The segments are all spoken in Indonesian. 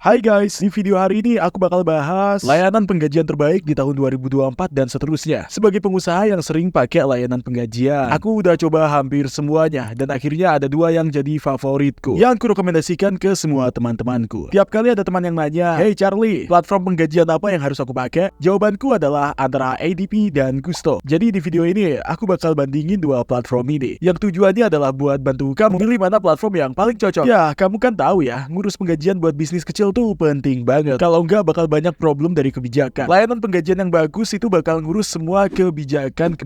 Hai guys, di video hari ini aku bakal bahas layanan penggajian terbaik di tahun 2024 dan seterusnya. Sebagai pengusaha yang sering pakai layanan penggajian, aku udah coba hampir semuanya dan akhirnya ada dua yang jadi favoritku yang aku rekomendasikan ke semua teman-temanku. Tiap kali ada teman yang nanya, "Hey Charlie, platform penggajian apa yang harus aku pakai?" Jawabanku adalah antara ADP dan Gusto. Jadi di video ini aku bakal bandingin dua platform ini yang tujuannya adalah buat bantu kamu pilih mana platform yang paling cocok. Ya, kamu kan tahu ya, ngurus penggajian buat bisnis kecil tuh penting banget. Kalau enggak bakal banyak problem dari kebijakan. Layanan penggajian yang bagus itu bakal ngurus semua kebijakan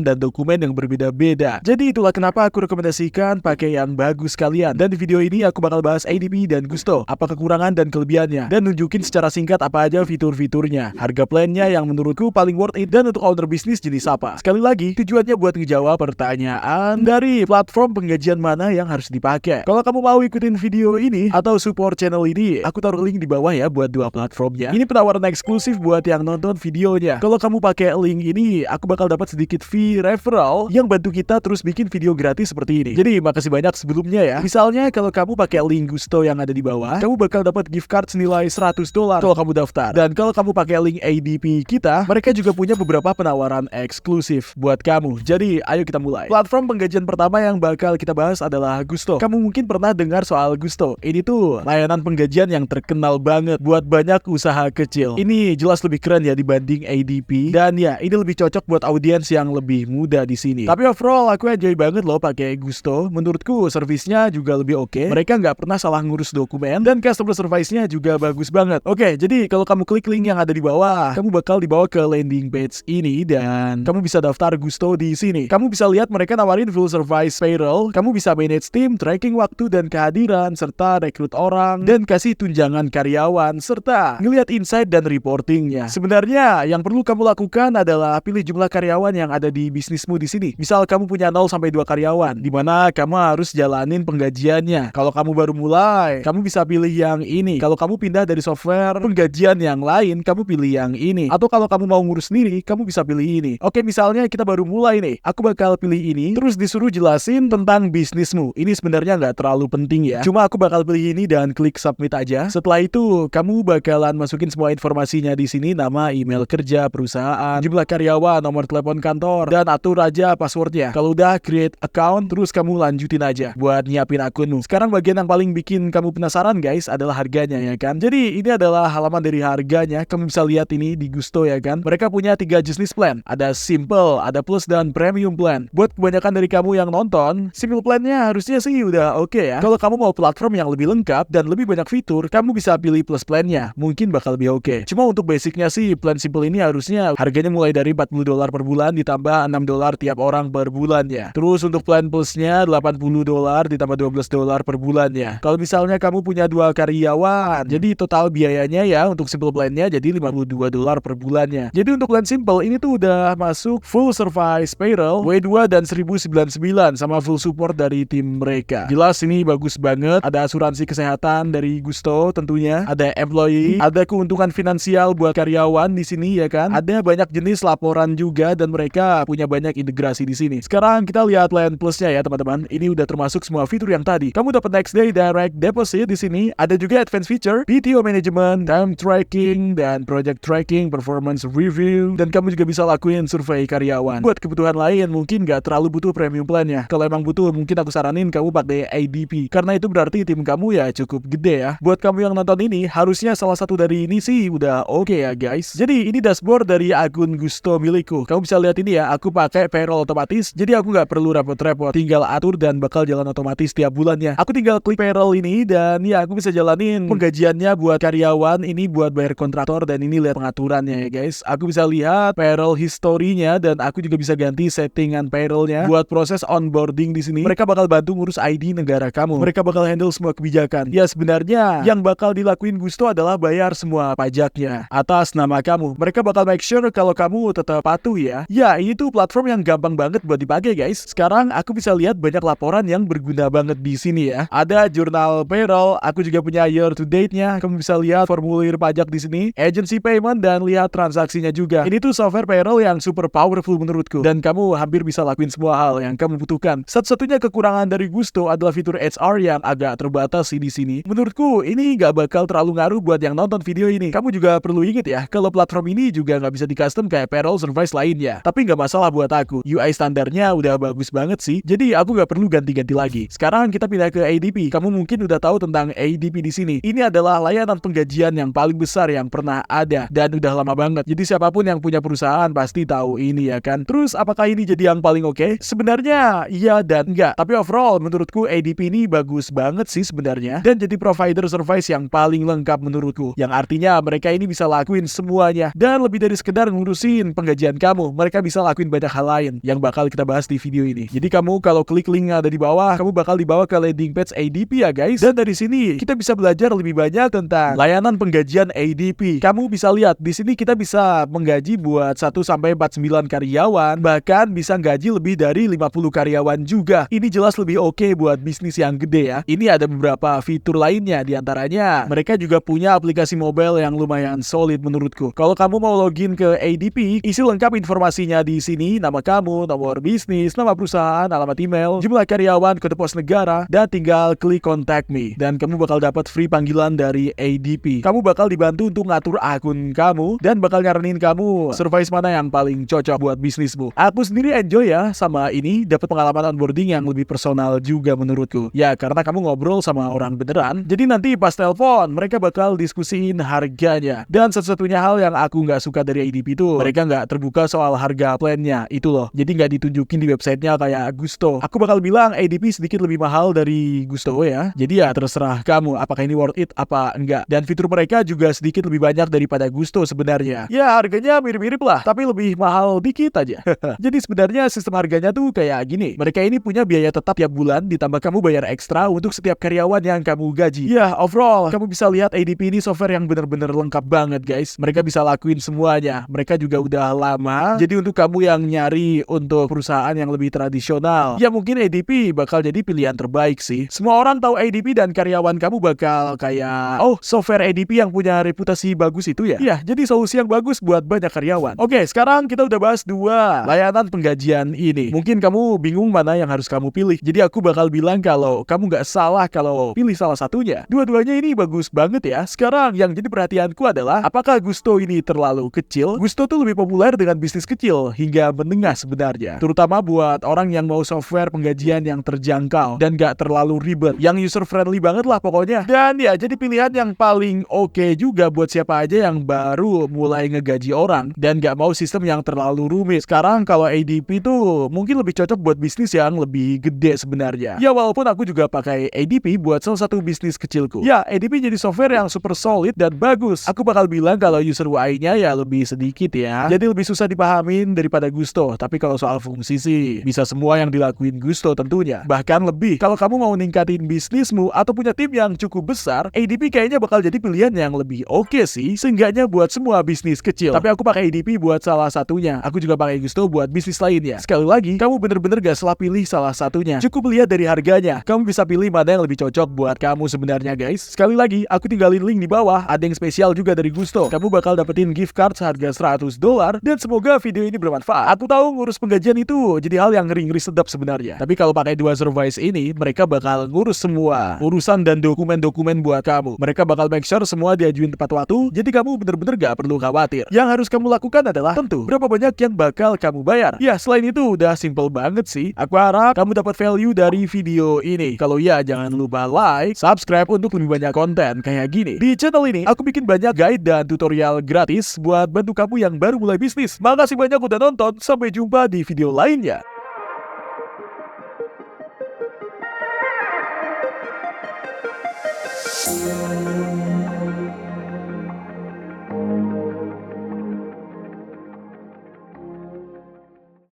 dan dokumen yang berbeda-beda. Jadi itulah kenapa aku rekomendasikan pakai yang bagus kalian. Dan di video ini aku bakal bahas ADP dan Gusto, apa kekurangan dan kelebihannya, dan nunjukin secara singkat apa aja fitur-fiturnya, harga plannya yang menurutku paling worth it, dan untuk owner bisnis jenis apa. Sekali lagi, tujuannya buat ngejawab pertanyaan dari platform penggajian mana yang harus dipakai. Kalau kamu mau ikutin video ini atau support channel ini, aku taruh link di bawah ya buat dua platformnya. Ini penawaran eksklusif buat yang nonton videonya. Kalau kamu pakai link ini, aku bakal dapat sedikit fee referral yang bantu kita terus bikin video gratis seperti ini. Jadi makasih banyak sebelumnya ya. Misalnya kalau kamu pakai link Gusto yang ada di bawah, kamu bakal dapat gift card senilai $100 kalau kamu daftar. Dan kalau kamu pakai link ADP kita, mereka juga punya beberapa penawaran eksklusif buat kamu. Jadi ayo kita mulai. Platform penggajian pertama yang bakal kita bahas adalah Gusto. Kamu mungkin pernah dengar soal Gusto. Ini tuh layanan penggajian yang terkenal banget buat banyak usaha kecil. Ini jelas lebih keren ya dibanding ADP, dan ya ini lebih cocok buat audiens yang lebih muda di sini. Tapi overall aku enjoy banget loh pakai Gusto. Menurutku servisnya juga lebih oke. Mereka nggak pernah salah ngurus dokumen dan customer service-nya juga bagus banget. Oke, jadi kalau kamu klik link yang ada di bawah, kamu bakal dibawa ke landing page ini dan kamu bisa daftar Gusto di sini. Kamu bisa lihat mereka nawarin full service payroll. Kamu bisa manage tim, tracking waktu dan kehadiran, serta rekrut orang dan kasih tunjangan karyawan, serta ngelihat insight dan reportingnya. Sebenarnya yang perlu kamu lakukan adalah pilih jumlah karyawan yang ada di bisnismu di sini. Misal kamu punya 0 sampai 2 karyawan, di mana kamu harus jalanin penggajiannya. Kalau kamu baru mulai, kamu bisa pilih yang ini. Kalau kamu pindah dari software penggajian yang lain, kamu pilih yang ini. Atau kalau kamu mau ngurus sendiri, kamu bisa pilih ini. Oke, misalnya kita baru mulai nih, aku bakal pilih ini, terus disuruh jelasin tentang bisnismu. Ini sebenarnya nggak terlalu penting ya. Cuma aku bakal pilih ini dan klik submit aja. Setelah itu, kamu bakalan masukin semua informasinya di sini, nama, email kerja, perusahaan, jumlah karyawan, nomor telepon kantor, dan atur aja passwordnya. Kalau udah create account, terus kamu lanjutin aja buat nyiapin akunmu. Sekarang bagian yang paling bikin kamu penasaran guys adalah harganya ya kan. Jadi ini adalah halaman dari harganya. Kamu bisa lihat ini di Gusto ya kan. Mereka punya 3 jenis plan. Ada simple, ada plus, dan premium plan. Buat kebanyakan dari kamu yang nonton, simple plannya harusnya sih udah oke ya. Kalau kamu mau platform yang lebih lengkap dan lebih banyak fitur, kamu bisa pilih plus plannya, mungkin bakal lebih oke. Cuma untuk basicnya sih, plan simple ini harusnya harganya mulai dari $40 per bulan ditambah $6 tiap orang per bulannya. Terus untuk plan plusnya $80 ditambah $12 per bulannya. Kalau misalnya kamu punya 2 karyawan, jadi total biayanya ya untuk simple plannya jadi $52 per bulannya. Jadi untuk plan simple ini tuh udah masuk full service payroll, W2 dan 1099 sama full support dari tim mereka. Jelas ini bagus banget. Ada asuransi kesehatan dari Gusto tentunya, ada employee, ada keuntungan finansial buat karyawan di sini ya kan. Ada banyak jenis laporan juga dan mereka punya banyak integrasi di sini. Sekarang kita lihat plan plusnya ya teman-teman. Ini udah termasuk semua fitur yang tadi. Kamu dapat next day direct deposit di sini. Ada juga advanced feature, PTO management, time tracking dan project tracking, performance review, dan kamu juga bisa lakuin survei karyawan. Buat kebutuhan lain mungkin gak terlalu butuh premium plannya. Kalau emang butuh, mungkin aku saranin kamu pakai ADP karena itu berarti tim kamu ya cukup gede ya. Buat kamu yang nonton ini, harusnya salah satu dari ini sih udah oke ya guys. Jadi ini dashboard dari akun Gusto milikku. Kamu bisa lihat ini ya, aku pakai payroll otomatis, jadi aku nggak perlu repot-repot, tinggal atur dan bakal jalan otomatis tiap bulannya. Aku tinggal klik payroll ini dan ya aku bisa jalanin penggajiannya buat karyawan, ini buat bayar kontraktor, dan ini lihat pengaturannya ya guys. Aku bisa lihat payroll historinya dan aku juga bisa ganti settingan payrollnya. Buat proses onboarding di sini, mereka bakal bantu ngurus ID negara kamu. Mereka bakal handle semua kebijakan. Ya sebenarnya yang bakal dilakuin Gusto adalah bayar semua pajaknya atas nama kamu. Mereka bakal make sure kalau kamu tetap patuh ya. Ya ini tuh platform yang gampang banget buat dipakai guys. Sekarang aku bisa lihat banyak laporan yang berguna banget di sini ya. Ada jurnal payroll, aku juga punya year to date-nya. Kamu bisa lihat formulir pajak di sini, agency payment, dan lihat transaksinya juga. Ini tuh software payroll yang super powerful menurutku, dan kamu hampir bisa lakuin semua hal yang kamu butuhkan. Satu-satunya kekurangan dari Gusto adalah fitur HR yang agak terbatas sih di sini. Menurutku ini ini nggak bakal terlalu ngaruh buat yang nonton video ini. Kamu juga perlu inget ya, kalau platform ini juga nggak bisa di custom kayak payroll service lainnya. Tapi nggak masalah buat aku, UI standarnya udah bagus banget sih, jadi aku nggak perlu ganti-ganti lagi. Sekarang kita pindah ke ADP. Kamu mungkin udah tahu tentang ADP di sini. Ini adalah layanan penggajian yang paling besar yang pernah ada dan udah lama banget. Jadi siapapun yang punya perusahaan pasti tahu ini ya kan. Terus apakah ini jadi yang paling oke? Sebenarnya iya dan enggak. Tapi overall menurutku ADP ini bagus banget sih sebenarnya, dan jadi provider service yang paling lengkap menurutku. Yang artinya mereka ini bisa lakuin semuanya, dan lebih dari sekedar ngurusin penggajian kamu, mereka bisa lakuin banyak hal lain yang bakal kita bahas di video ini. Jadi kamu kalau klik link yang ada di bawah, kamu bakal dibawa ke landing page ADP ya guys. Dan dari sini kita bisa belajar lebih banyak tentang layanan penggajian ADP. Kamu bisa lihat di sini kita bisa menggaji buat 1 sampai 49 karyawan, bahkan bisa gaji lebih dari 50 karyawan juga. Ini jelas lebih oke buat bisnis yang gede ya. Ini ada beberapa fitur lainnya, diantaranya mereka juga punya aplikasi mobile yang lumayan solid menurutku. Kalau kamu mau login ke ADP, isi lengkap informasinya di sini, nama kamu, nomor bisnis, nama perusahaan, alamat email, jumlah karyawan, kode pos negara, dan tinggal klik contact me. Dan kamu bakal dapat free panggilan dari ADP. Kamu bakal dibantu untuk ngatur akun kamu dan bakal nyaranin kamu service mana yang paling cocok buat bisnismu. Aku sendiri enjoy ya sama ini, dapat pengalaman onboarding yang lebih personal juga menurutku. Ya karena kamu ngobrol sama orang beneran, jadi nanti pas telepon mereka bakal diskusiin harganya. Dan satu-satunya hal yang aku nggak suka dari ADP itu, mereka nggak terbuka soal harga plannya itu loh. Jadi nggak ditunjukin di websitenya kayak Gusto. Aku bakal bilang ADP sedikit lebih mahal dari Gusto ya. Jadi ya terserah kamu apakah ini worth it apa enggak. Dan fitur mereka juga sedikit lebih banyak daripada Gusto sebenarnya. Ya harganya mirip-mirip lah, tapi lebih mahal dikit aja. Jadi sebenarnya sistem harganya tuh kayak gini. Mereka ini punya biaya tetap tiap bulan, ditambah kamu bayar ekstra untuk setiap karyawan yang kamu gaji. Ya overall kamu bisa lihat ADP ini software yang bener-bener lengkap banget guys. Mereka bisa lakuin semuanya. Mereka juga udah lama. Jadi untuk kamu yang nyari untuk perusahaan yang lebih tradisional, ya mungkin ADP bakal jadi pilihan terbaik sih. Semua orang tahu ADP dan karyawan kamu bakal kayak, oh software ADP yang punya reputasi bagus itu ya. Ya jadi solusi yang bagus buat banyak karyawan. Oke, sekarang kita udah bahas dua layanan penggajian ini. Mungkin kamu bingung mana yang harus kamu pilih. Jadi aku bakal bilang kalau kamu nggak salah kalau pilih salah satunya. Dua-duanya ini bagus banget ya. Sekarang yang jadi perhatianku adalah apakah Gusto ini terlalu kecil? Gusto tuh lebih populer dengan bisnis kecil hingga menengah sebenarnya. Terutama buat orang yang mau software penggajian yang terjangkau dan gak terlalu ribet, yang user friendly banget lah pokoknya. Dan ya jadi pilihan yang paling oke juga buat siapa aja yang baru mulai ngegaji orang dan gak mau sistem yang terlalu rumit. Sekarang kalau ADP tuh mungkin lebih cocok buat bisnis yang lebih gede sebenarnya. Ya walaupun aku juga pakai ADP buat salah satu bisnis kecilku. Ya ADP jadi software yang super solid dan bagus. Aku bakal bilang kalau user UI-nya ya lebih sedikit ya. Jadi lebih susah dipahamin daripada Gusto. Tapi kalau soal fungsi sih bisa semua yang dilakuin Gusto tentunya. Bahkan lebih. Kalau kamu mau ningkatin bisnismu atau punya tim yang cukup besar, ADP kayaknya bakal jadi pilihan yang lebih oke sih. Seenggaknya buat semua bisnis kecil. Tapi aku pakai ADP buat salah satunya. Aku juga pakai Gusto buat bisnis lainnya. Sekali lagi, kamu bener-bener gak salah pilih salah satunya. Cukup lihat dari harganya. Kamu bisa pilih mana yang lebih cocok buat kamu sebenarnya guys. Sekali lagi, aku tinggalin link di bawah. Ada yang spesial juga dari Gusto. Kamu bakal dapetin gift card seharga $100 dan semoga video ini bermanfaat. Aku tahu ngurus penggajian itu jadi hal yang ngeri-ngeri sedap sebenarnya. Tapi kalau pakai dua service ini, mereka bakal ngurus semua urusan dan dokumen-dokumen buat kamu. Mereka bakal make sure semua diajuin tepat waktu. Jadi kamu bener-bener gak perlu khawatir. Yang harus kamu lakukan adalah tentu berapa banyak yang bakal kamu bayar. Ya selain itu udah simple banget sih. Aku harap kamu dapat value dari video ini. Kalau ya jangan lupa like, subscribe untuk lebih banyak konten kayak gini. Di channel ini aku bikin banyak guide dan tutorial gratis buat bantu kamu yang baru mulai bisnis. Makasih banyak udah nonton. Sampai jumpa di video lainnya.